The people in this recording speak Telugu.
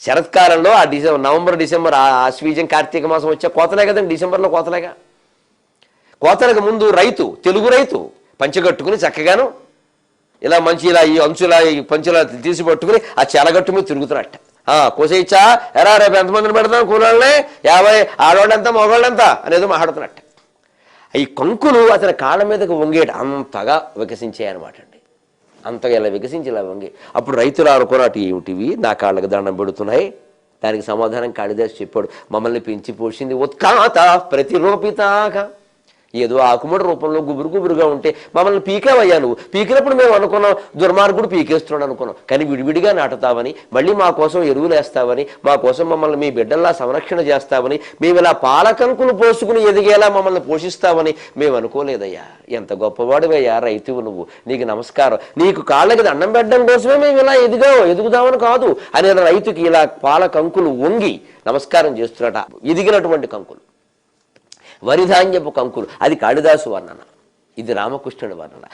శరత్కాలంలో ఆ నవంబర్ డిసెంబర్ ఆశ్వీజం కార్తీక మాసం వచ్చే కోతలే కదండి, డిసెంబర్లో కోతలేగా. కోతలకు ముందు రైతు, తెలుగు రైతు పంచగట్టుకుని చక్కగాను ఇలా మంచి ఇలా ఈ అంచులా ఈ పంచులా తీసి పట్టుకుని ఆ చెలగట్టు మీద తిరుగుతున్నట్ట. కోసేయిచ్చా ఎరా రేపు ఎంతమందిని పెడతాం కూలాళ్ళనే 50 ఆడవాళ్ళెంత మగవాళ్ళెంత అనేదో మాట్లాడుతున్నట్ట. ఈ కంకులు అతని కాళ్ళ మీదకి వంగేట అంతగా వికసించాయన్నమాట అండి. అంతగా ఇలా వికసించి ఇలా వంగి అప్పుడు రైతులు అనుకున్నట్టు ఏమిటివి నా కాళ్ళకి దండం పెడుతున్నాయి. దానికి సమాధానం కాళిదాసు చెప్పాడు, మమ్మల్ని పెంచి పోషింది ఉత్కాత ప్రతిరూపితాక. ఏదో ఆకుముడి రూపంలో గుబురుగా ఉంటే మమ్మల్ని పీకేవయ్యా నువ్వు. పీకినప్పుడు మేము అనుకున్నాం దుర్మార్గుడు పీకేస్తున్నాడు అనుకున్నాం, కానీ విడివిడిగా నాటుతావని, మళ్ళీ మా కోసం ఎరువులు వేస్తావని, మా కోసం మమ్మల్ని మీ బిడ్డల్లా సంరక్షణ చేస్తావని, మేము ఇలా పాలకంకులు పోసుకుని ఎదిగేలా మమ్మల్ని పోషిస్తావని మేము అనుకోలేదయ్యా. ఎంత గొప్పవాడివయ్యా రైతువు నువ్వు, నీకు నమస్కారం. నీకు కాళ్ళకి దండం పెట్టడం కోసమే మేము ఇలా ఎదుగుదామని కాదు అని రైతుకి ఇలా పాలకంకులు వంగి నమస్కారం చేస్తున్నట. ఎదిగినటువంటి కంకులు, వరిధాన్యపు కంకులు. అది కాళిదాసు వర్ణన, ఇది రామకృష్ణుడి వర్ణన.